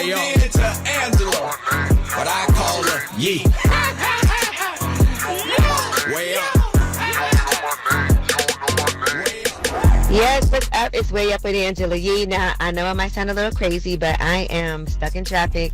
Hey, yo. To Angela, but I call her Yee. Way up. Yes, what's up? It's Way Up with Angela Yee. Now, I know I might sound a little crazy, but I am stuck in traffic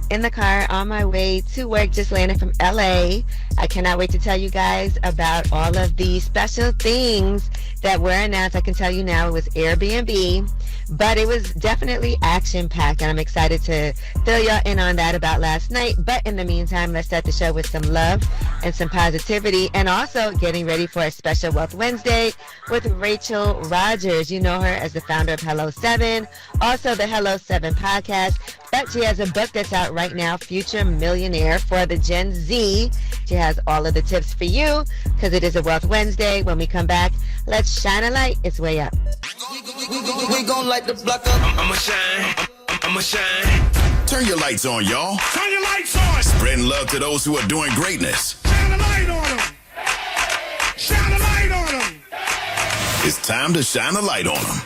in the car on my way to work, just landing from LA. I cannot wait to tell you guys about all of the special things that were announced. I can tell you now it was Airbnb, but it was definitely action-packed, and I'm excited to fill y'all in on that about last night. But in the meantime, let's start the show with some love and some positivity, and also getting ready for a special Wealth Wednesday with Rachel Rogers. You know her as the founder of Hello 7, also the Hello 7 podcast, but she has a book that's out right now, Future Millionaire for the Gen Z. She has all of the tips for you because it is a Wealth Wednesday. When we come back, let's shine a light. It's Way Up. We gon' light the block up. I'ma shine. I'ma shine. Turn your lights on, y'all. Turn your lights on. Spreading love to those who are doing greatness. Shine a light on them. Shine a light on them. It's time to shine a light on them.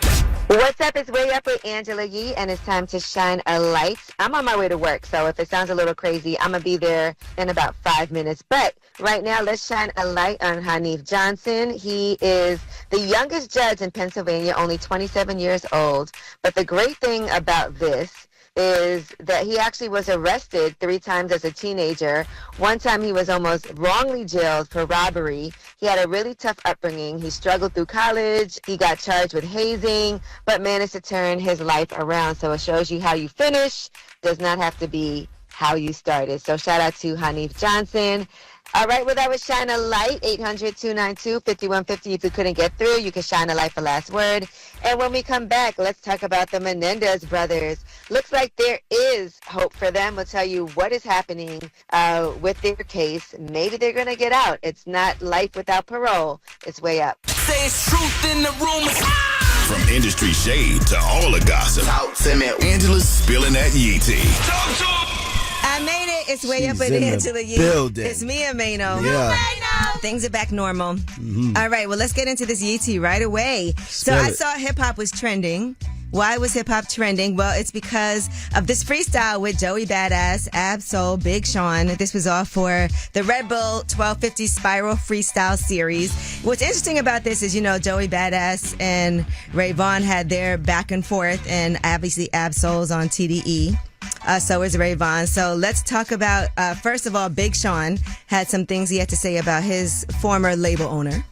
What's up? It's Way Up with Angela Yee, and it's time to shine a light. I'm on my way to work, so if it sounds a little crazy, I'm going to be there in about 5 minutes. But right now, let's shine a light on Hanif Johnson. He is the youngest judge in Pennsylvania, only 27 years old. But the great thing about this is that he actually was arrested 3 times as a teenager. One time he was almost wrongly jailed for robbery. He had a really tough upbringing. He struggled through college. He got charged with hazing, but managed to turn his life around. So it shows you how you finish does not have to be how you started. So shout out to Hanif Johnson. All right, well, that was Shine a Light, 800-292-5150. If you couldn't get through, you can shine a light for last word. And when we come back, let's talk about the Menendez brothers. Looks like there is hope for them. We'll tell you what is happening with their case. Maybe they're going to get out. It's not life without parole. It's Way Up. Say it's truth in the rumors. From industry shade to all the gossip, Angela's spilling that Yee tea. Talk to him. I made it. It's Way Up with in the Angela Yee. building. It's me and Mano. Yeah. Things are back normal. All right, well, let's get into this Yee tea right away. So Spill I it. saw hip-hop was trending. Why was hip-hop trending? Well, it's because of this freestyle with Joey Badass, Ab-Soul, Big Sean. This was all for the Red Bull 1250 Spiral Freestyle Series. What's interesting about this is, you know, Joey Badass and Ray Vaughn had their back and forth, and obviously Ab-Soul's on TDE. So is Ray Vaughn. So let's talk about, first of all, Big Sean had some things he had to say about his former label owner.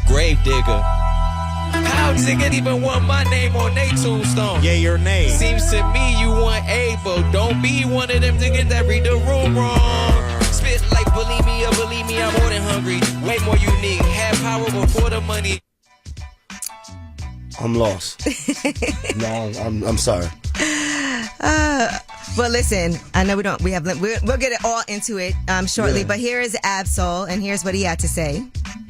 Grave digger. How nigga even want my name on they tombstone? Yeah, your name. Seems to me you want able. Don't be one of them niggas that read the room wrong. Spit like believe me, I'm more than hungry. Way more unique. Have power before the money. I'm lost. No, I'm sorry. Well, listen, I know we'll get it all into it shortly, but here is Ab-Soul, and here's what he had to say.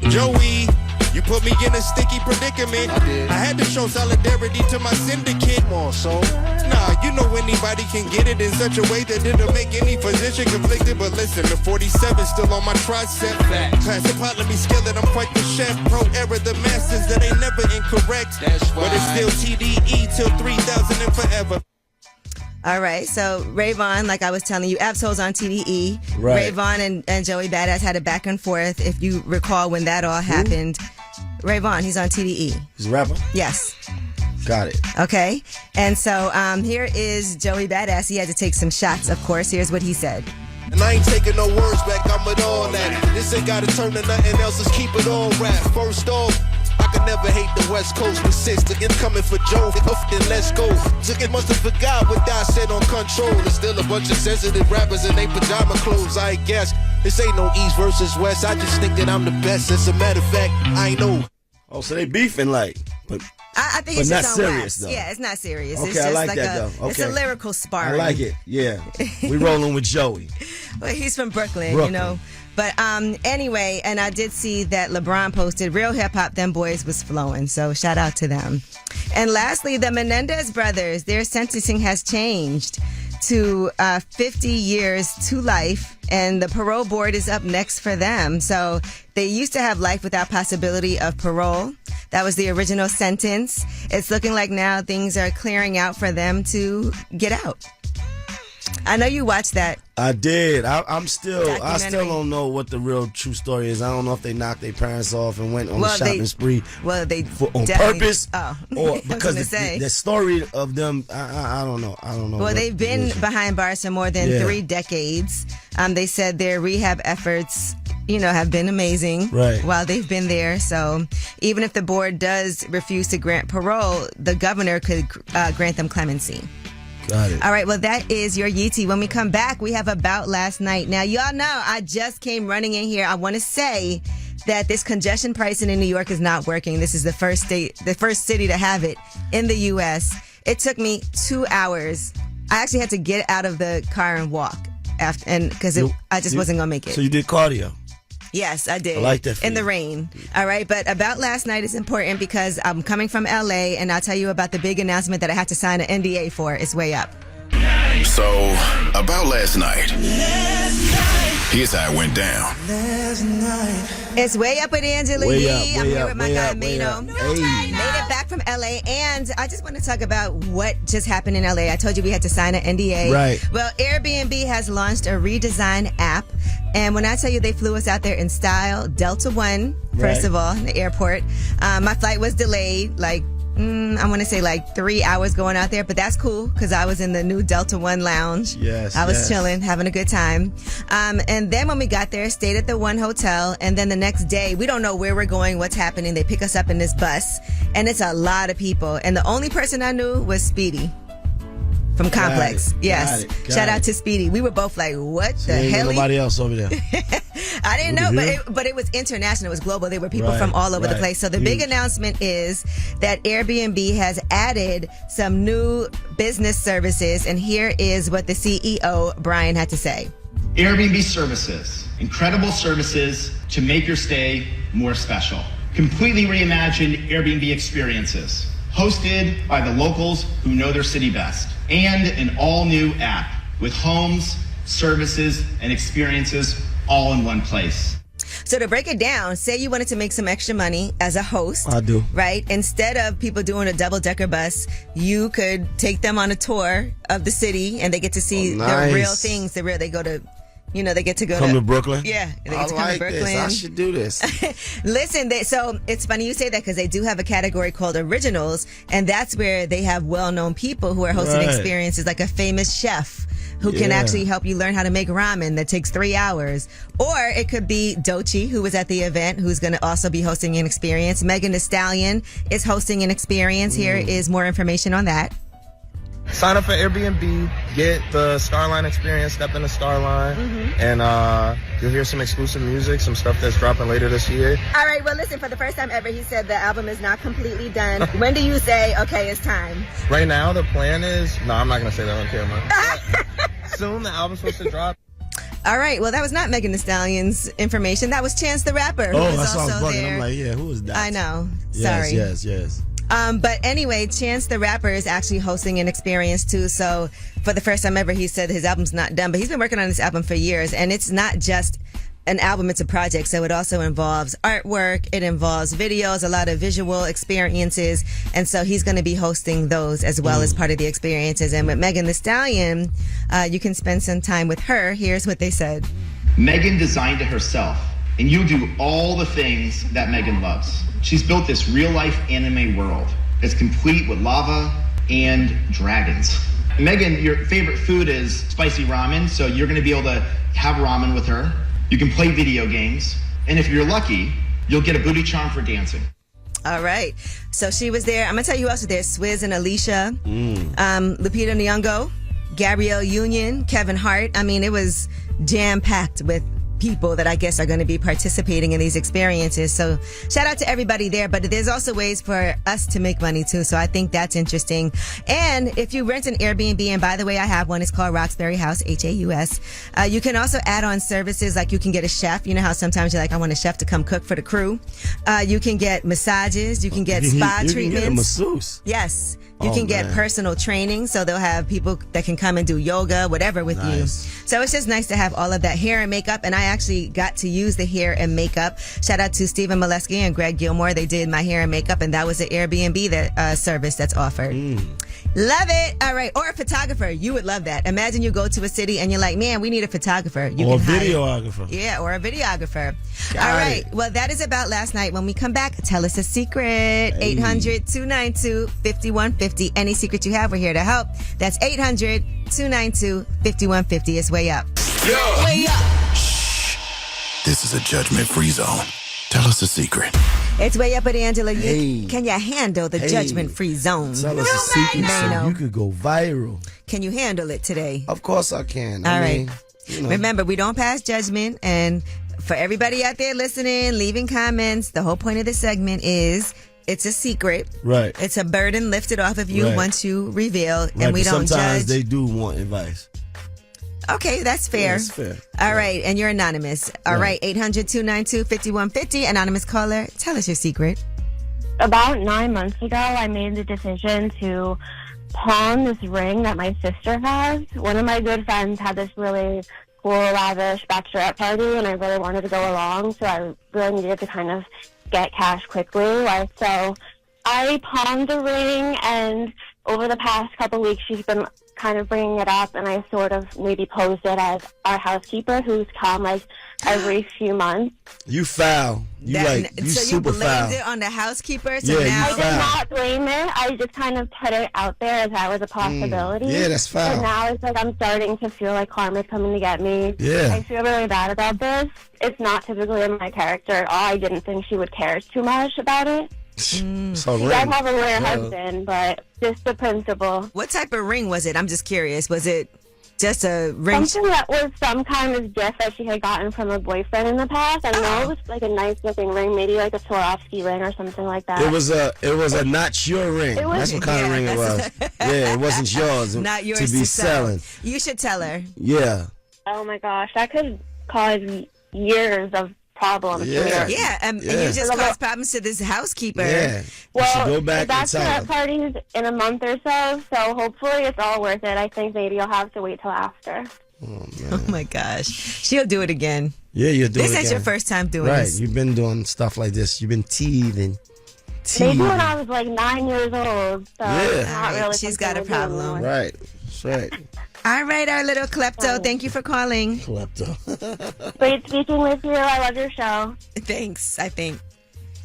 Joey, you put me in a sticky predicament. I had to show solidarity to my syndicate. Come on, soul. Nah, you know anybody can get it in such a way that it'll make any physician conflicted. But listen, the 47 still on my tricep. Pass the pot, let me skill it. I'm quite the chef. Pro era, the masters that ain't never incorrect. But it's still TDE till 3000 and forever. All right, so Ray Vaughn, like I was telling you, Ab-Soul's on TDE. Right. Ray Vaughn and Joey Badass had a back and forth, if you recall when that all happened. Ray Vaughn, he's on TDE. He's a rapper? Yes. Got it. Okay, and so here is Joey Badass. He had to take some shots, of course. Here's what he said. And I ain't taking no words back, I'm with all that. This ain't gotta turn to nothing else, let's keep it all rap. First off, I could never hate the West Coast, but since the incoming for Joe, then let's go. Took it must have forgot what I said on Control. There's still a bunch of sensitive rappers in they pajama clothes, I guess. This ain't no East versus West, I just think that I'm the best. As a matter of fact, I know. Oh, so they beefing like, but I think but it's not just on serious wax. though. Yeah, it's not serious. Okay, it's just I like that though. It's a Okay. lyrical sparring. I like it. Yeah, we rolling with Joey. Well, he's from Brooklyn, you know. But anyway, and I did see that LeBron posted Real Hip Hop, them boys was flowing. So shout out to them. And lastly, the Menendez brothers, their sentencing has changed to 50 years to life, and the parole board is up next for them. So they used to have life without possibility of parole. That was the original sentence. It's looking like now things are clearing out for them to get out. I know you watched that. I did. I still Documentary. don't know what the real true story is. I don't know if they knocked their parents off and went on a shopping spree. Well, they on definitely- purpose. Oh, or I was because gonna say. the story of them. I don't know. I don't know. Well, what they've been division. behind bars for more than 3 decades. They said their rehab efforts, have been amazing while they've been there. So even if the board does refuse to grant parole, the governor could grant them clemency. Got it. All right, well, that is your Yeetie. When we come back, we have About Last Night. Now, y'all know I just came running in here. I want to say that this congestion pricing in New York is not working. This is the first city to have it in the U.S. It took me 2 hours. I actually had to get out of the car and walk because I just wasn't going to make it. So you did cardio. Yes, I did. I like that for in you. the rain. All right, but About Last Night is important because I'm coming from LA and I'll tell you about the big announcement that I had to sign an NDA for. It's way up. So, about last night. Here's how it went down. It's way up with Angela Way Yee. up, I'm way here up, with my way guy up, way Mano. up. Hey. Made it back from LA, and I just want to talk about what just happened in LA. I told you we had to sign an NDA. Right. Well, Airbnb has launched a redesigned app, and when I tell you they flew us out there in style, Delta One, first Right. of all, in the airport. My flight was delayed, I want to say 3 hours going out there, but that's cool because I was in the new Delta One lounge. Yes, I was yes. chilling, having a good time. And then when we got there, stayed at the one hotel, and then the next day, we don't know where we're going, what's happening. They pick us up in this bus, and it's a lot of people. And the only person I knew was Speedy from Complex. Got it, Yes. got Shout out it. to Speedy. We were both like, what the Ain't hell? nobody else over there. I didn't know, Was it but it was international. It was global. There were people Right, from all over the right. place. So the big Huge. announcement is that Airbnb has added some new business services. And here is what the CEO, Brian, had to say. Airbnb services, incredible services to make your stay more special. Completely reimagined Airbnb experiences, hosted by the locals who know their city best, and an all-new app with homes, services, and experiences all in one place. So to break it down, say you wanted to make some extra money as a host. I do. Right? Instead of people doing a double-decker bus, you could take them on a tour of the city and they get to see nice. the real things. They get to go Come to Brooklyn? Yeah. They get I to come to like Brooklyn. this. I should do this. Listen, so it's funny you say that because they do have a category called originals, and that's where they have well-known people who are hosting Right. experiences, like a famous chef who can Yeah. actually help you learn how to make ramen that takes 3 hours. Or it could be Doechii, who was at the event, who's going to also be hosting an experience. Megan Thee Stallion is hosting an experience. Here is more information on that. Sign up for Airbnb, get the Starline experience, step in the Starline, and you'll hear some exclusive music, some stuff that's dropping later this year. All right, well, listen, for the first time ever, he said the album is not completely done. When do you say, okay, it's time? Right now, the plan is, no, I'm not going to say that on camera. Soon, the album's supposed to drop. All right, well, that was not Megan Thee Stallion's information. That was Chance the Rapper, who Oh, was that sounds also bugging. there. I'm like, yeah, who is that? I know. Yes, Sorry. yes. But anyway, Chance the Rapper is actually hosting an experience too. So for the first time ever, he said his album's not done, but he's been working on this album for years. And it's not just an album, it's a project. So it also involves artwork. It involves videos, a lot of visual experiences. And so he's going to be hosting those as well as part of the experiences. And with Megan Thee Stallion, you can spend some time with her. Here's what they said. Megan designed it herself, and you'll do all the things that Megan loves. She's built this real-life anime world that's complete with lava and dragons. Megan, your favorite food is spicy ramen, so you're going to be able to have ramen with her. You can play video games, and if you're lucky, you'll get a booty charm for dancing. All right. So she was there. I'm going to tell you who else was there. Swizz and Alicia, Lupita Nyong'o, Gabrielle Union, Kevin Hart. I mean, it was jam-packed with people that I guess are going to be participating in these experiences. So shout out to everybody there, but there's also ways for us to make money too. So I think that's interesting. And if you rent an Airbnb, and by the way, I have one, it's called Roxbury House, Haus. You can also add on services like you can get a chef. You know how sometimes you're like, I want a chef to come cook for the crew. You can get massages. You can get spa you treatments. Can get a masseuse. Yes. You Oh, can get man. personal training, so they'll have people that can come and do yoga, whatever with you. Nice. So it's just nice to have all of that hair and makeup, and I actually got to use the hair and makeup. Shout out to Stephen Molesky and Greg Gilmore. They did my hair and makeup, and that was the Airbnb that service that's offered. Love it. All right. Or a photographer. You would love that. Imagine you go to a city and you're like, man, we need a photographer. You or a can hire. videographer. Yeah, or a videographer. Got All right. it. Well, that is about last night. When we come back, tell us a secret. 800-292-5150. Any secret you have, we're here to help. That's 800-292-5150. It's Way Up. Yo. Way Up. This is a judgment-free zone. Tell us a secret. It's Way Up with Angela. Hey. Can you handle the judgment-free zone? Tell us a secret so Mano. you could go viral. Can you handle it today? Of course I can. All I right. mean, you know. Remember, we don't pass judgment. And for everybody out there listening, leaving comments, the whole point of the segment is it's a secret. Right. It's a burden lifted off of you Right. once you reveal, Right, and we but don't sometimes judge. they do want advice. Okay, that's fair. Yeah, that's fair. All right, and you're anonymous. All right, 800-292-5150. Anonymous caller, tell us your secret. About 9 months ago, I made the decision to pawn this ring that my sister has. One of my good friends had this really cool, lavish bachelorette party, and I really wanted to go along, so I really needed to kind of get cash quickly. So I pawned the ring, and over the past couple weeks, she's been kind of bringing it up, and I sort of maybe posed it as our housekeeper who's come like every few months. You foul. You so super you blamed foul. it on the housekeeper? So Yeah, now I did not blame it. I just kind of put it out there as that was a possibility. Yeah, that's foul. And now it's like I'm starting to feel like karma's coming to get me. Yeah. I feel really bad about this. It's not typically in my character at all. I didn't think she would care too much about it. So She does have a lawyer husband, but just the principle. What type of ring was it? I'm just curious. Was it just a ring? Something that was some kind of gift that she had gotten from a boyfriend in the past. I know it was like a nice looking ring, maybe like a Swarovski ring or something like that. It was a not your ring. It was- That's what kind of ring it was. Yeah, it wasn't yours. Not yours to be selling. You should tell her. Yeah. Oh my gosh, that could cause years of problems. Yeah. Yeah, and you just caused problems to this housekeeper. Yeah. Well, you should go back the and tell bachelorette her. party's in a month or so hopefully it's all worth it. I think maybe you'll have to wait till after. Oh my gosh. She'll do it again. Yeah, you're doing it This ain't your again. first time doing Right. this. You've been doing stuff like this. You've been teething. Maybe when I was like 9 years old. So it's not Alright, really she's something got a to do problem. anymore. Right. That's right. All right, our little klepto. Thank you for calling. Klepto. Great speaking with you. I love your show. Thanks, I think.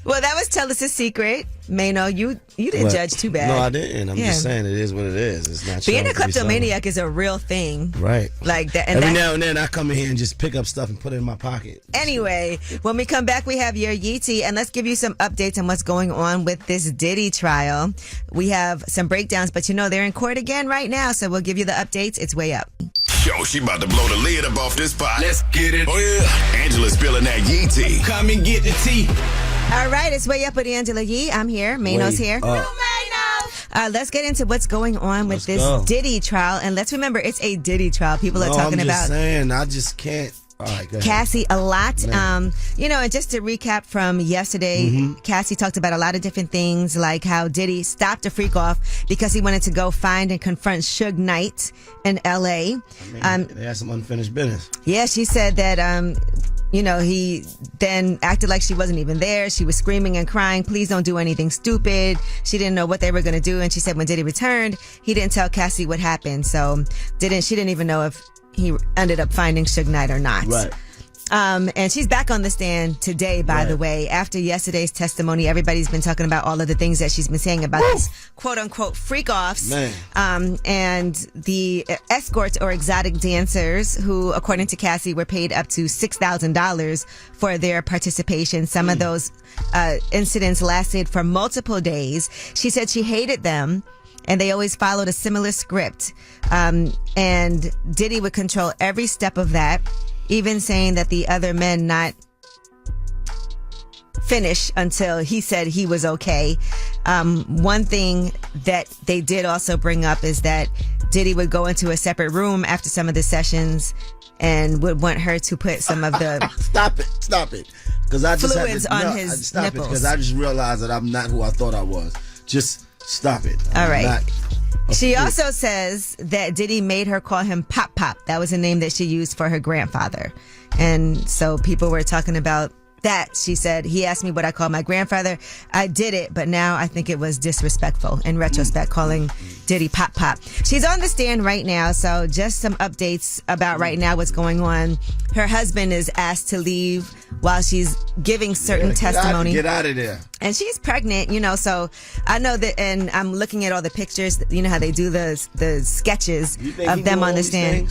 Well, that was Tell Us a Secret. Mano, you didn't What? judge too bad. No, I didn't. I'm Yeah. just saying it is what it is. It's not Being a showing to be selling. kleptomaniac is a real thing. Right. Like that. And Every that's- now and then I come in here and just pick up stuff and put it in my pocket. Anyway, when we come back, we have your Yeetie, and let's give you some updates on what's going on with this Diddy trial. We have some breakdowns, but they're in court again right now, so we'll give you the updates. It's Way Up. Yo, she about to blow the lid up off this pot. Let's get it. Oh, yeah. Angela's spilling that yee tea. Come and get the tea. All right, it's Way Up with Angela Yee. I'm here. Mano's Way here. up. Let's get into what's going on with Let's this go. Diddy trial. And let's remember, it's a Diddy trial. People are No, talking I'm just about saying, I just can't. All right, go ahead. Cassie a lot. Man. And just to recap from yesterday, Cassie talked about a lot of different things, like how Diddy stopped a freak off because he wanted to go find and confront Suge Knight in L.A. They had some unfinished business. Yeah, she said that, he then acted like she wasn't even there. She was screaming and crying, please don't do anything stupid. She didn't know what they were going to do. And she said when Diddy returned, he didn't tell Cassie what happened. So she didn't even know if he ended up finding Suge Knight or not. Right. And she's back on the stand today, by the way. After yesterday's testimony, everybody's been talking about all of the things that she's been saying about these quote-unquote freak-offs. Man. And the escorts or exotic dancers who, according to Cassie, were paid up to $6,000 for their participation. Some of those incidents lasted for multiple days. She said she hated them, and they always followed a similar script. And Diddy would control every step of that, even saying that the other men not finish until he said he was okay. One thing that they did also bring up is that Diddy would go into a separate room after some of the sessions and would want her to put some of the Stop it. Because I just fluids had to, on his stop nipples. Because I just realized that I'm not who I thought I was. Just stop it. All I'm right. not a She freak. also says that Diddy made her call him Pop Pop. That was a name that she used for her grandfather. And so people were talking about That, she said, he asked me what I called my grandfather. I did it, but now I think it was disrespectful in retrospect, calling Diddy Pop Pop. She's on the stand right now, so just some updates about right now what's going on. Her husband is asked to leave while she's giving certain testimony. Get out of there. And she's pregnant, so I know that, and I'm looking at all the pictures, you know how they do the sketches of them on the stand.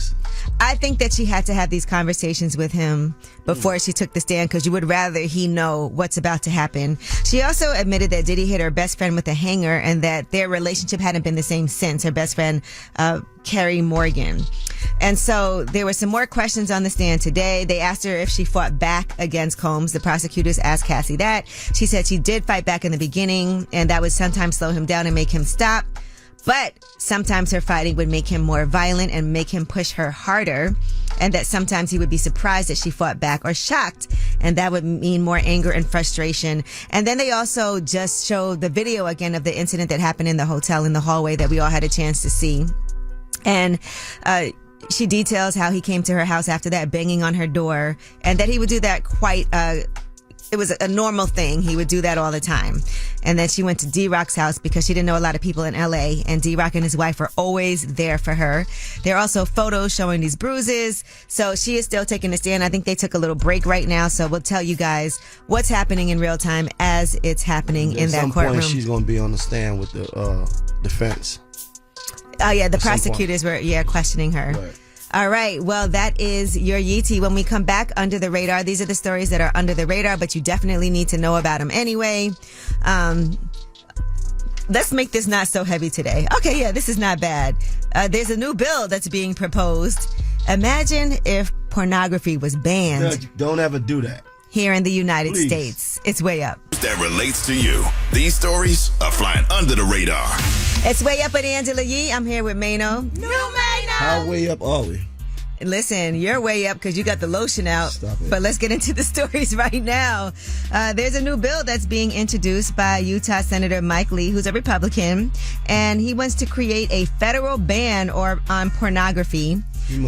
I think that she had to have these conversations with him before she took the stand, because you would rather he know what's about to happen. She also admitted that Diddy hit her best friend with a hanger and that their relationship hadn't been the same since. Her best friend, Carrie Morgan. And so there were some more questions on the stand today. They asked her if she fought back against Combs. The prosecutors asked Cassie that. She said she did fight back in the beginning, and that would sometimes slow him down and make him stop. But sometimes her fighting would make him more violent and make him push her harder, and that sometimes he would be surprised that she fought back or shocked, and that would mean more anger and frustration. And then they also just showed the video again of the incident that happened in the hotel in the hallway that we all had a chance to see. And she details how he came to her house after that, banging on her door, and that he would do that quite it was a normal thing. He would do that all the time. And then she went to D-Rock's house because she didn't know a lot of people in LA, and D-Rock and his wife were always there for her. There are also photos showing these bruises. So she is still taking the stand. I think they took a little break right now, so we'll tell you guys what's happening in real time as it's happening in that courtroom. At some point, she's going to be on the stand with the defense. Oh, yeah, the prosecutors were, questioning her. Right. All right. Well, that is your Yeetie. When we come back, under the radar, these are the stories that are under the radar, but you definitely need to know about them anyway. Let's make this not so heavy today. Okay, yeah, this is not bad. There's a new bill that's being proposed. Imagine if pornography was banned. No, don't ever do that. Here in the United States. It's way up. That relates to you. These stories are flying under the radar. It's Way Up with Angela Yee. I'm here with Mano. New Mano! How way up are we? Listen, you're way up because you got the lotion out. Stop it. But let's get into the stories right now. There's a new bill that's being introduced by Utah Senator Mike Lee, who's a Republican, and he wants to create a federal ban on pornography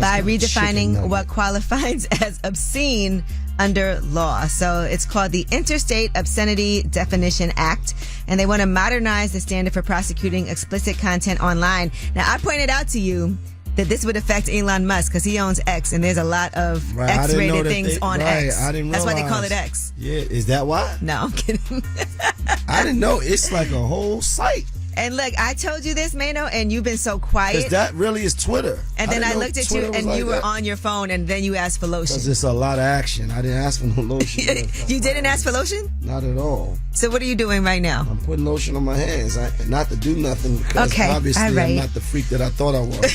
by redefining what qualifies as obscene under law. So it's called the Interstate Obscenity Definition Act, and they want to modernize the standard for prosecuting explicit content online. Now, I pointed out to you that this would affect Elon Musk because he owns X, and there's a lot of X-rated things on X. I didn't That's realize. why they call it X. Yeah, is that why? No, I'm kidding. I didn't know. It's like a whole site. And look, I told you this, Mano, and you've been so quiet. Because that really is Twitter. And then I looked at you, and you were on your phone, and then you asked for lotion. Because it's a lot of action. I didn't ask for no lotion. You didn't ask for lotion? Not at all. So what are you doing right now? I'm putting lotion on my hands. Not to do nothing, because obviously I'm not the freak that I thought I was.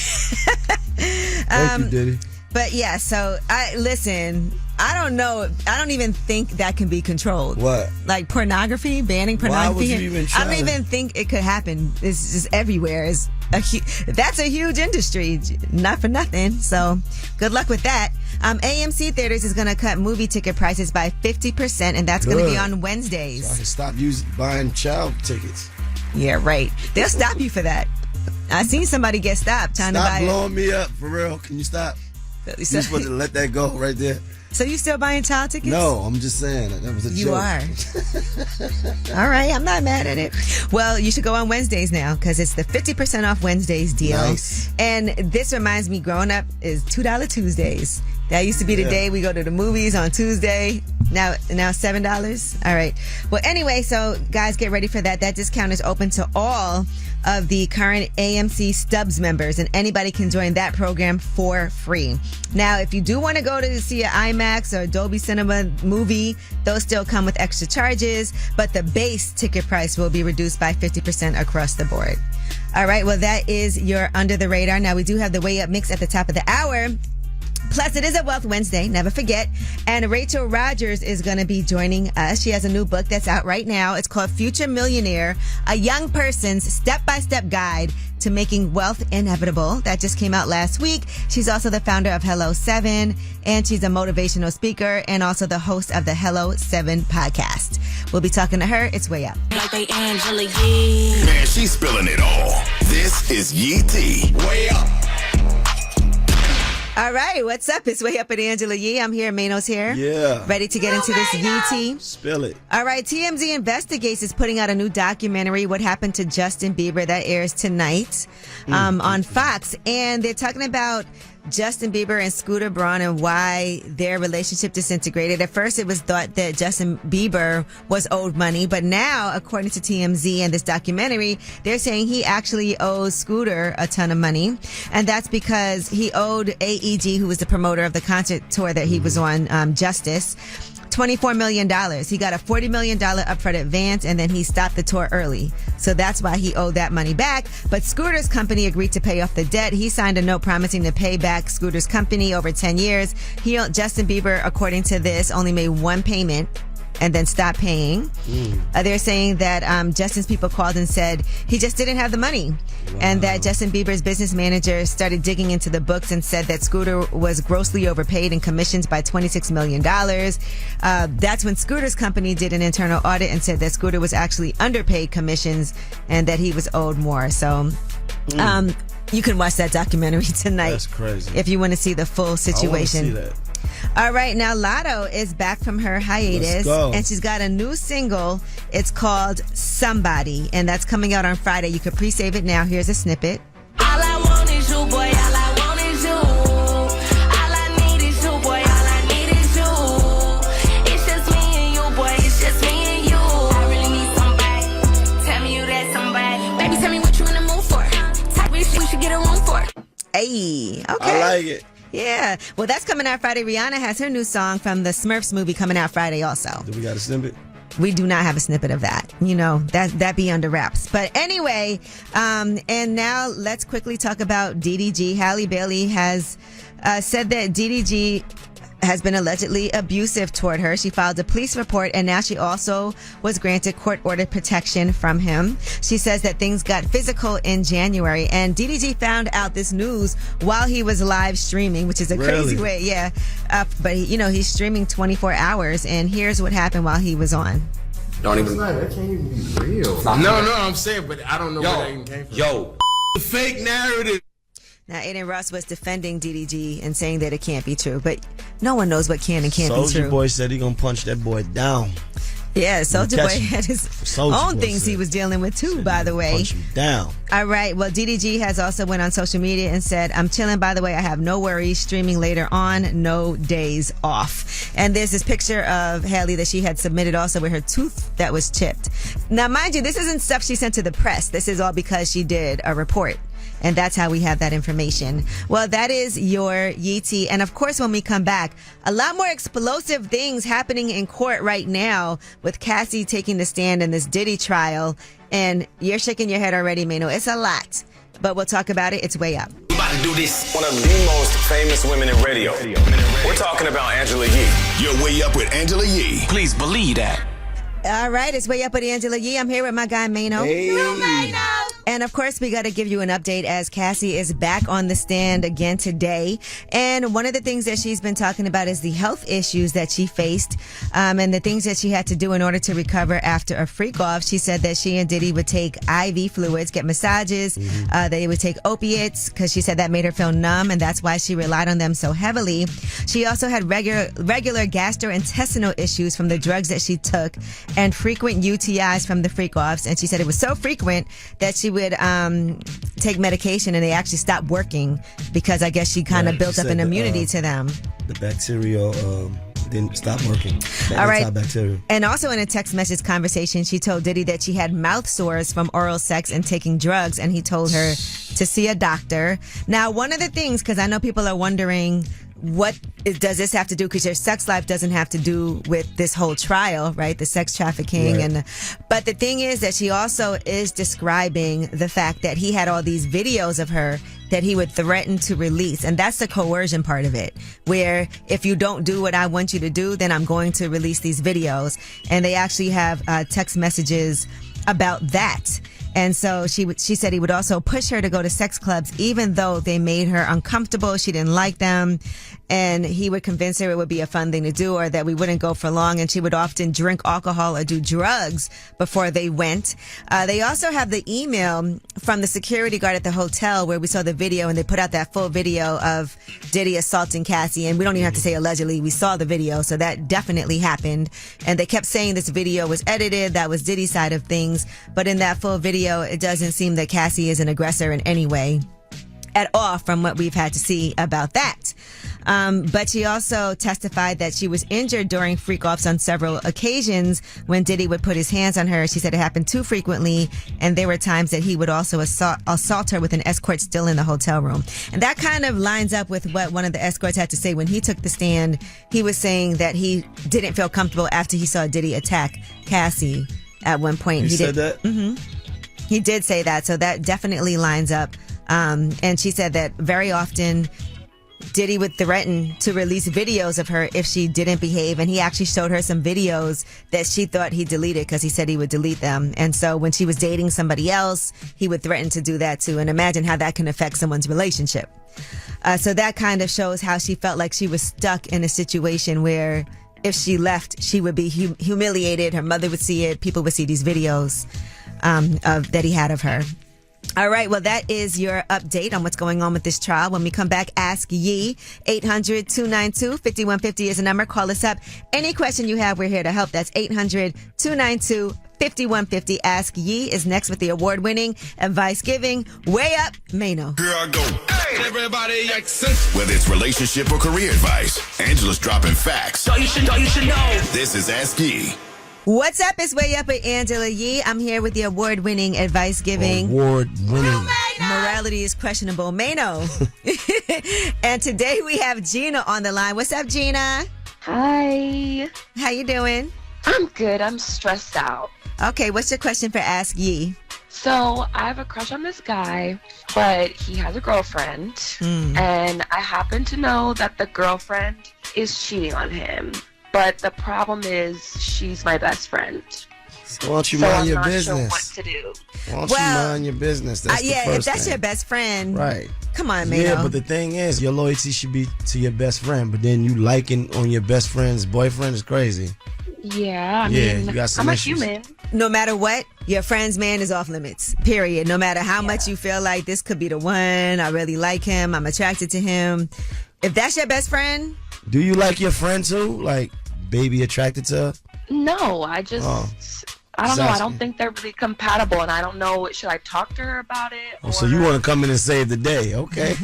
Thank you, Diddy. But yeah, so listen, I don't know. I don't even think that can be controlled. What? Like pornography, banning pornography. Why would you even try? I don't even think it could happen. It's just everywhere. That's a huge industry. Not for nothing. So good luck with that. AMC Theaters is going to cut movie ticket prices by 50%, and that's going to be on Wednesdays. So I can stop buying child tickets. Yeah, right. They'll stop you for that. I seen somebody get stopped trying to buy. Stop blowing me up, for real. Can you stop? You're supposed to let that go right there. So you still buying child tickets? No, I'm just saying that was a joke. You are. All right, I'm not mad at it. Well, you should go on Wednesdays now because it's the 50% off Wednesdays deal. Nice. And this reminds me, growing up is $2 Tuesdays. That used to be the day we go to the movies on Tuesday. Now $7. All right. Well, anyway, so guys, get ready for that. That discount is open to all of the current AMC Stubs members, and anybody can join that program for free. Now, if you do want to go to see an IMAX or Dolby Cinema movie, those still come with extra charges, but the base ticket price will be reduced by 50% across the board. All right. Well, that is your Under the Radar. Now, we do have the Way Up mix at the top of the hour. Plus, it is a Wealth Wednesday, never forget. And Rachel Rogers is going to be joining us. She has a new book that's out right now. It's called Future Millionaire, a young person's step-by-step guide to making wealth inevitable. That just came out last week. She's also the founder of Hello 7, and she's a motivational speaker and also the host of the Hello 7 podcast. We'll be talking to her. It's Way Up. Like they Angela Yee. Man, she's spilling it all. This is Yee T. Way Up. All right, what's up? It's Way Up with Angela Yee. I'm here. Mano's here. Yeah. Ready to get into this Yee tea? Spill it. All right, TMZ Investigates is putting out a new documentary, What Happened to Justin Bieber, that airs tonight on Fox. And they're talking about Justin Bieber and Scooter Braun and why their relationship disintegrated. At first, it was thought that Justin Bieber was owed money, but now, according to TMZ and this documentary, they're saying he actually owes Scooter a ton of money, and that's because he owed AEG, who was the promoter of the concert tour that he was on, Justice, $24 million. He got a $40 million upfront advance, and then he stopped the tour early. So that's why he owed that money back. But Scooter's company agreed to pay off the debt. He signed a note promising to pay back Scooter's company over 10 years. Justin Bieber, according to this, only made one payment and then stopped paying. They're saying that Justin's people called and said he just didn't have the money. Wow. And that Justin Bieber's business manager started digging into the books and said that Scooter was grossly overpaid in commissions by $26 million. That's when Scooter's company did an internal audit and said that Scooter was actually underpaid commissions and that he was owed more. So you can watch that documentary tonight. That's crazy. If you want to see the full situation. I want to see that. All right, now Lotto is back from her hiatus, and she's got a new single. It's called Somebody, and that's coming out on Friday. You can pre-save it now. Here's a snippet. All I want is you, boy. All I want is you. All I need is you, boy. All I need is you. It's just me and you, boy. It's just me and you. I really need somebody. Tell me you that somebody. Baby, tell me what you in the mood for. Type of shit we should get a room for. Hey, okay. I like it. Yeah. Well, that's coming out Friday. Rihanna has her new song from the Smurfs movie coming out Friday also. Do we got a snippet? We do not have a snippet of that. You know, that be under wraps. But anyway, and now let's quickly talk about DDG. Halle Bailey has said that DDG has been allegedly abusive toward her. She filed a police report, and now she also was granted court-ordered protection from him. She says that things got physical in January, and DDG found out this news while he was live streaming, which is a crazy way. Yeah. But, he's streaming 24 hours, and here's what happened while he was on. Don't even. That can't even be real. No, I'm saying, but I don't know where that even came from. The fake narrative. Now, Aiden Ross was defending DDG and saying that it can't be true, but no one knows what can and can't be true. Soulja Boy said he gonna punch that boy down. Yeah, Soulja Boy had his own things he was dealing with too, by the way. Punch him down. All right. Well, DDG has also went on social media and said, I'm chilling, by the way. I have no worries. Streaming later on. No days off. And there's this picture of Halle that she had submitted also with her tooth that was chipped. Now, mind you, this isn't stuff she sent to the press. This is all because she did a report. And that's how we have that information. Well, that is your Yee tea. And of course, when we come back, a lot more explosive things happening in court right now with Cassie taking the stand in this Diddy trial. And you're shaking your head already, Mano. It's a lot. But we'll talk about it. It's way up. We about to do this. One of the most famous women in radio. We're talking about Angela Yee. You're Way Up with Angela Yee. Please believe that. All right, it's Way Up with Angela Yee. I'm here with my guy, Mano. Hey. Mano. And of course, we got to give you an update as Cassie is back on the stand again today. And one of the things that she's been talking about is the health issues that she faced and the things that she had to do in order to recover after a freak off. She said that she and Diddy would take IV fluids, get massages. They would take opiates because she said that made her feel numb, and that's why she relied on them so heavily. She also had regular gastrointestinal issues from the drugs that she took and frequent UTIs from the freak offs. And she said it was so frequent that she would take medication and they actually stopped working because I guess she kind of built up an immunity to them. The bacterial didn't stop working. All right. Antibacterial. And also in a text message conversation, she told Diddy that she had mouth sores from oral sex and taking drugs, and he told her to see a doctor. Now, one of the things, because I know people are wondering, what does this have to do? Because your sex life doesn't have to do with this whole trial, right? The sex trafficking. Right. But the thing is that she also is describing the fact that he had all these videos of her that he would threaten to release. And that's the coercion part of it, where if you don't do what I want you to do, then I'm going to release these videos. And they actually have text messages about that. And so she said he would also push her to go to sex clubs, even though they made her uncomfortable. She didn't like them. And he would convince her it would be a fun thing to do, or that we wouldn't go for long. And she would often drink alcohol or do drugs before they went. They also have the email from the security guard at the hotel where we saw the video, and they put out that full video of Diddy assaulting Cassie. And we don't even have to say allegedly. We saw the video. So that definitely happened. And they kept saying this video was edited. That was Diddy's side of things. But in that full video, it doesn't seem that Cassie is an aggressor in any way at all from what we've had to see about that. But she also testified that she was injured during freak-offs on several occasions when Diddy would put his hands on her. She said it happened too frequently, and there were times that he would also assault her with an escort still in the hotel room. And that kind of lines up with what one of the escorts had to say when he took the stand. He was saying that he didn't feel comfortable after he saw Diddy attack Cassie at one point. He said that? Mm-hmm. He did say that, so that definitely lines up. And she said that very often Diddy would threaten to release videos of her if she didn't behave. And he actually showed her some videos that she thought he deleted because he said he would delete them. And so when she was dating somebody else, he would threaten to do that too. And imagine how that can affect someone's relationship. So that kind of shows how she felt like she was stuck in a situation where if she left, she would be humiliated. Her mother would see it. People would see these videos that he had of her. All right. Well, that is your update on what's going on with this trial. When we come back, Ask Yee. 800-292-5150 is the number. Call us up. Any question you have, we're here to help. That's 800-292-5150. Ask Yee is next with the award-winning advice giving Way Up Mano. Here I go. Hey, everybody, access. Whether it's relationship or career advice, Angela's dropping facts. So you should know. This is Ask Yee. What's up? It's Way Up with Angela Yee. I'm here with the award-winning advice-giving. Award-winning. Morality is questionable, Mano. And today we have Gina on the line. What's up, Gina? Hi. How you doing? I'm good. I'm stressed out. Okay, what's your question for Ask Yee? So I have a crush on this guy, but he has a girlfriend. And I happen to know that the girlfriend is cheating on him. But the problem is she's my best friend. So why don't you mind your I'm not business? sure what to do. Why don't you mind your business? That's the first if that's thing. your best friend. Right. Come on, Mano. Yeah, but the thing is, your loyalty should be to your best friend. But then you liking on your best friend's boyfriend is crazy. Yeah, I mean, you got some I'm issues. a human. No matter what, your friend's man is off limits. Period. No matter how much you feel like this could be the one, I really like him, I'm attracted to him. If that's your best friend. Do you like your friend too? Like, baby attracted to her? No, I just, I don't know. I don't think they're really compatible, and I don't know. Should I talk to her about it? Oh, so you want to come in and save the day? Okay,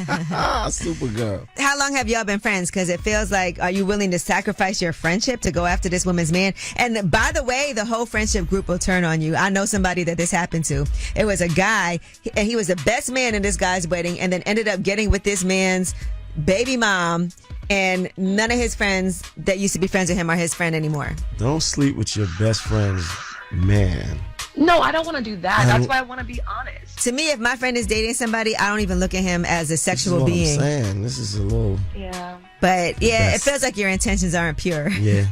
super girl. How long have y'all been friends? Because it feels like, are you willing to sacrifice your friendship to go after this woman's man? And by the way, the whole friendship group will turn on you. I know somebody that this happened to. It was a guy, and he was the best man in this guy's wedding, and then ended up getting with this man's baby mom. And none of his friends that used to be friends with him are his friend anymore. Don't sleep with your best friend's man. No, I don't want to do that. That's why I want to be honest. To me, if my friend is dating somebody, I don't even look at him as a sexual being. This is what I'm saying. This is a little... Yeah. But yeah, it feels like your intentions aren't pure. Yeah.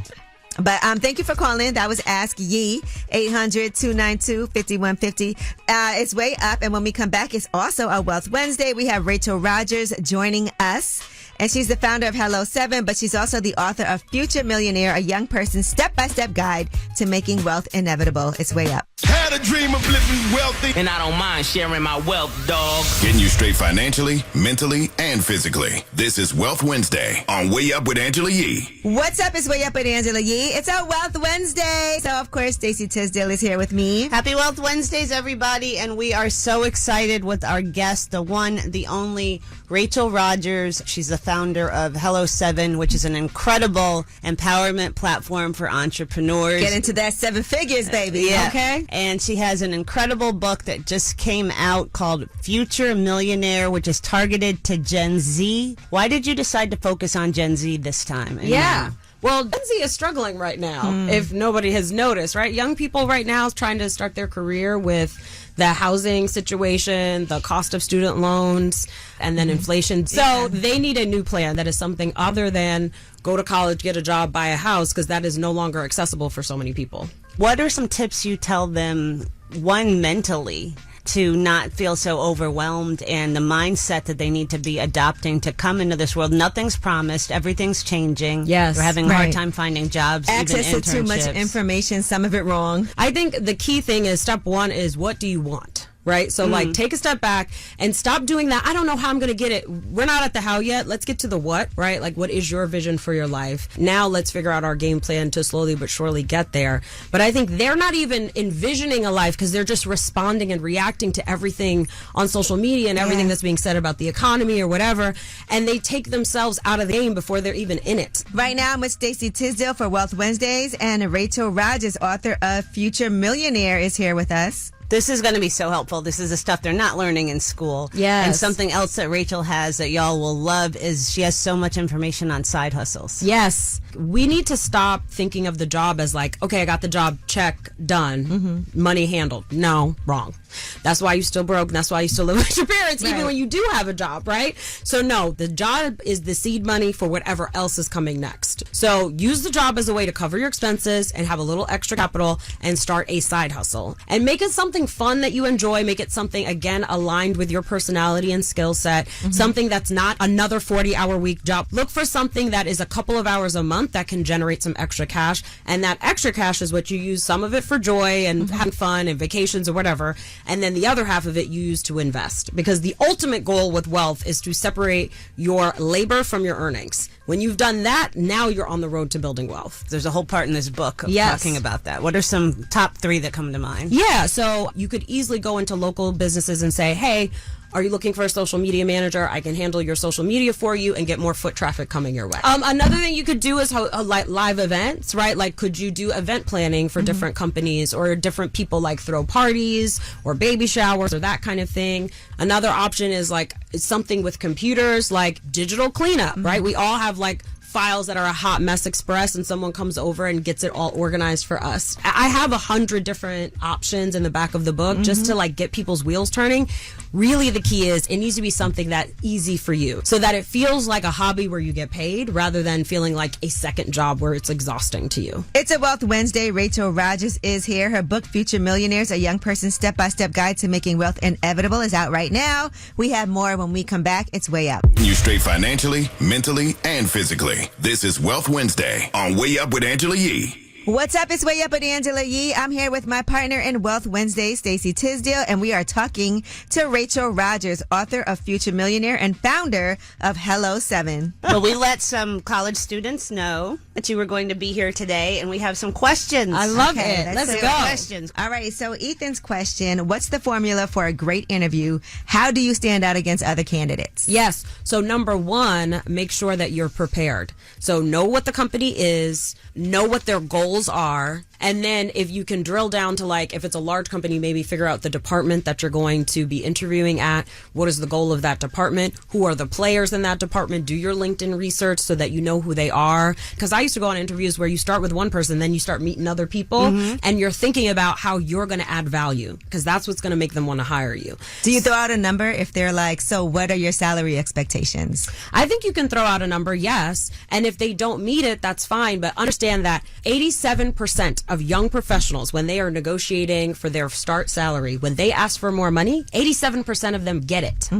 But thank you for calling. That was Ask Yee, 800-292-5150. It's Way Up. And when we come back, it's also a Wealth Wednesday. We have Rachel Rogers joining us. And she's the founder of Hello 7, but she's also the author of Future Millionaire, a young person's step-by-step guide to making wealth inevitable. It's Way Up. Had a dream of living wealthy. And I don't mind sharing my wealth, dog. Getting you straight financially, mentally, and physically. This is Wealth Wednesday on Way Up with Angela Yee. What's up? It's Way Up with Angela Yee. It's our Wealth Wednesday. So, of course, Stacey Tisdale is here with me. Happy Wealth Wednesdays, everybody. And we are so excited with our guest, the one, the only, Rachel Rogers. She's the founder of Hello 7, which is an incredible empowerment platform for entrepreneurs. Get into that 7 figures, baby. Yeah. Okay. And she has an incredible book that just came out called Future Millionaire, which is targeted to Gen Z. Why did you decide to focus on Gen Z this time? Yeah. Well, Gen Z is struggling right now, if nobody has noticed, right? Young people right now is trying to start their career with the housing situation, the cost of student loans, and then inflation. So they need a new plan that is something other than go to college, get a job, buy a house, because that is no longer accessible for so many people. What are some tips you tell them, one, mentally, to not feel so overwhelmed and the mindset that they need to be adopting to come into this world. Nothing's promised. Everything's changing. Yes. We're having a hard time finding jobs. Access even to too much information, some of it wrong. I think the key thing is step one is what do you want? Right? So like take a step back and stop doing that. I don't know how I'm going to get it. We're not at the how yet. Let's get to the what, right? Like what is your vision for your life? Now let's figure out our game plan to slowly but surely get there. But I think they're not even envisioning a life because they're just responding and reacting to everything on social media and everything that's being said about the economy or whatever. And they take themselves out of the game before they're even in it. Right now I'm with Stacey Tisdale for Wealth Wednesdays, and Rachel Rogers, author of Future Millionaire, is here with us. This is going to be so helpful. This is the stuff they're not learning in school. Yes. And something else that Rachel has that y'all will love is she has so much information on side hustles. Yes. We need to stop thinking of the job as like, okay, I got the job, check, done, money handled. No, wrong. That's why you still broke. That's why you still live with your parents, even when you do have a job, right? So no, the job is the seed money for whatever else is coming next. So use the job as a way to cover your expenses and have a little extra capital and start a side hustle. And make it something fun that you enjoy. Make it something, again, aligned with your personality and skill set. Something that's not another 40-hour week job. Look for something that is a couple of hours a month that can generate some extra cash. And that extra cash is what you use, some of it for joy and having fun and vacations or whatever. And then the other half of it you use to invest. Because the ultimate goal with wealth is to separate your labor from your earnings. When you've done that, now you're on the road to building wealth. There's a whole part in this book of talking about that. What are some top 3 that come to mind? Yeah, so you could easily go into local businesses and say, hey, are you looking for a social media manager? I can handle your social media for you and get more foot traffic coming your way. Another thing you could do is like live events, right? Like, could you do event planning for different companies or different people, like throw parties or baby showers or that kind of thing? Another option is like something with computers, like digital cleanup, right? We all have like files that are a hot mess express and someone comes over and gets it all organized for us. I have 100 different options in the back of the book just to like get people's wheels turning. Really the key is it needs to be something that's easy for you so that it feels like a hobby where you get paid rather than feeling like a second job where it's exhausting to you. It's a Wealth Wednesday. Rachel Rogers is here. Her book, Future Millionaires, A Young Person's Step-by-Step Guide to Making Wealth Inevitable, is out right now. We have more when we come back. It's Way Up. You straight financially, mentally, and physically. This is Wealth Wednesday on Way Up with Angela Yee. What's up? It's Way Up with Angela Yee. I'm here with my partner in Wealth Wednesday, Stacey Tisdale, and we are talking to Rachel Rogers, author of Future Millionaire and founder of Hello 7. Well, we let some college students know that you were going to be here today, and we have some questions. I love it. Let's go. Questions. All right. So Ethan's question, what's the formula for a great interview? How do you stand out against other candidates? Yes. So number one, make sure that you're prepared. So know what the company is, know what their goals are, and then if you can drill down to, like, if it's a large company, maybe figure out the department that you're going to be interviewing at. What is the goal of that department? Who are the players in that department? Do your LinkedIn research so that you know who they are. Because I used to go on interviews where you start with one person, then you start meeting other people, and you're thinking about how you're going to add value, because that's what's going to make them want to hire you. Do you throw out a number if they're like, so what are your salary expectations? I think you can throw out a number, yes. And if they don't meet it, that's fine. But understand that 87% of young professionals, when they are negotiating for their start salary, when they ask for more money, 87% of them get it.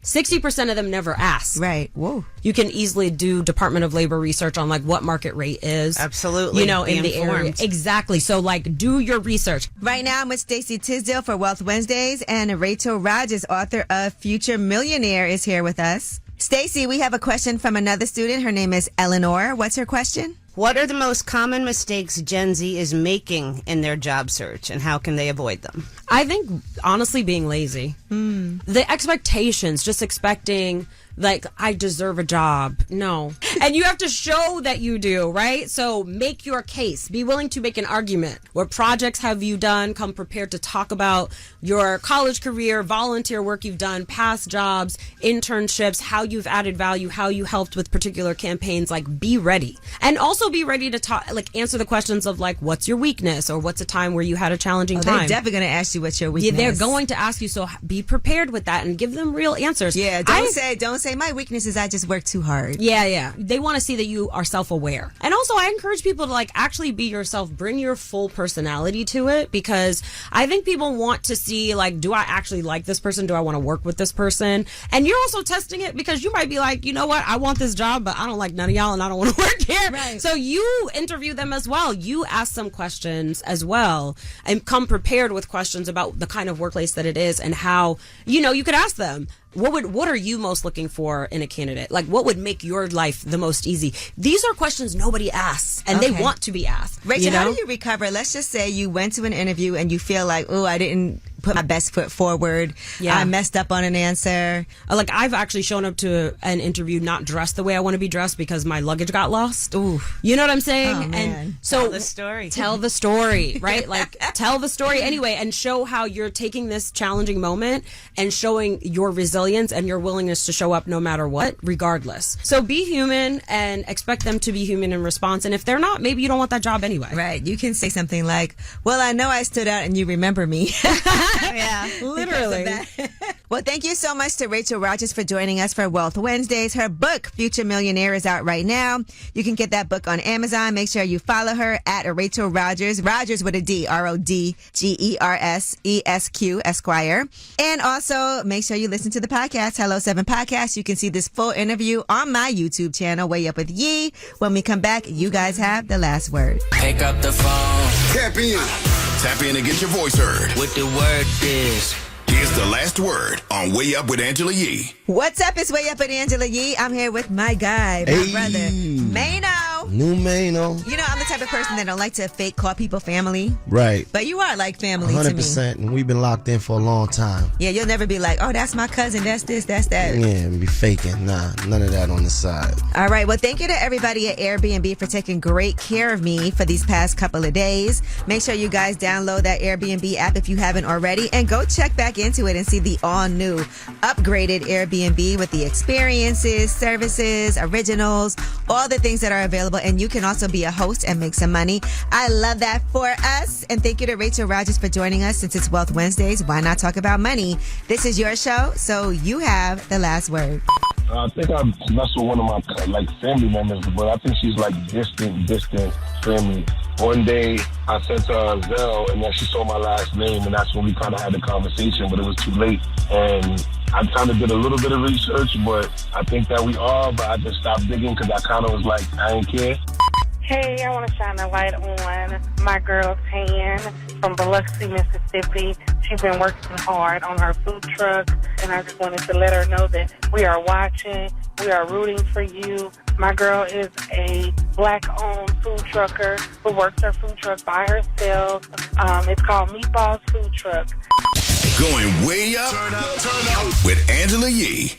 60% of them never ask. Right. Whoa. You can easily do Department of Labor research on like what market rate is. Absolutely. You know, Be in the area. informed. Exactly. So like do your research. Right now I'm with Stacey Tisdale for Wealth Wednesdays, and Rachel Rogers, author of Future Millionaire, is here with us. Stacey, we have a question from another student. Her name is Eleanor. What's her question? What are the most common mistakes Gen Z is making in their job search, and how can they avoid them? I think, honestly, being lazy. The expectations, just expecting, like, I deserve a job. No. And you have to show that you do, right? So make your case. Be willing to make an argument. What projects have you done? Come prepared to talk about your college career, volunteer work you've done, past jobs, internships, how you've added value, how you helped with particular campaigns. Like, be ready. And also be ready to talk, like, answer the questions of, like, what's your weakness, or what's a time where you had a challenging time. They're definitely going to ask you what's your weakness. Yeah, they're going to ask you, so be prepared with that and give them real answers. Yeah, don't say say my weakness is I just work too hard. Yeah. They want to see that you are self-aware. And also, I encourage people to actually be yourself. Bring your full personality to it, because I think people want to see do I actually like this person? Do I want to work with this person? And you're also testing it because you might be like, you know what? I want this job, but I don't like none of y'all and I don't want to work here. Right. So you interview them as well. You ask some questions as well and come prepared with questions about the kind of workplace that it is and how, you could ask them, what are you most looking for in a candidate? What would make your life the most easy? These are questions nobody asks, and they want to be asked. Rachel, how do you recover? Let's just say you went to an interview and you feel like, oh, I didn't put my best foot forward. Yeah. I messed up on an answer. I've actually shown up to an interview not dressed the way I want to be dressed because my luggage got lost. Ooh. You know what I'm saying? Oh, man. And so tell the story. Tell the story, right? Tell the story anyway, and show how you're taking this challenging moment and showing your resilience and your willingness to show up no matter what, regardless. So be human and expect them to be human in response. And if they're not, maybe you don't want that job anyway. Right. You can say something like, well, I know I stood out and you remember me. Yeah, literally. Well, thank you so much to Rachel Rogers for joining us for Wealth Wednesdays. Her book, Future Millionaire, is out right now. You can get that book on Amazon. Make sure you follow her at Rachel Rogers. Rogers with a D, RODGERSESQ, Esquire. And also, make sure you listen to the podcast, Hello 7 Podcast. You can see this full interview on my YouTube channel, Way Up With Yee. When we come back, you guys have the last word. Pick up the phone. Tap in. Tap in and get your voice heard. What the word is. Here's the last word on Way Up with Angela Yee. What's up? It's Way Up with Angela Yee. I'm here with my guy, my brother, Mano. New Mano. You know, I'm the type of person that don't like to fake call people family. Right. But you are like family 100%, to me. 100%. And we've been locked in for a long time. Yeah, you'll never be like, oh, that's my cousin, that's this, that's that. Yeah, be faking. Nah, none of that on the side. All right. Well, thank you to everybody at Airbnb for taking great care of me for these past couple of days. Make sure you guys download that Airbnb app if you haven't already, and go check back into it and see the all-new, upgraded Airbnb with the experiences, services, originals, all the things that are available. And you can also be a host and make some money. I love that for us. And thank you to Rachel Rogers for joining us. Since it's Wealth Wednesdays, why not talk about money? This is your show, so you have the last word. I think I messed with one of my family members, but I think she's distant family. One day I sent her a Zelle, and then she saw my last name, and that's when we kind of had the conversation, but it was too late. And I kind of did a little bit of research, but I think that we are, but I just stopped digging because I kind of was like, I ain't care. Hey, I want to shine a light on my girl Tan from Biloxi, Mississippi. She's been working hard on her food truck, and I just wanted to let her know that we are watching, we are rooting for you. My girl is a Black-owned food trucker who works her food truck by herself. It's called Meatballs Food Truck. Going way up, turn up with Angela Yee.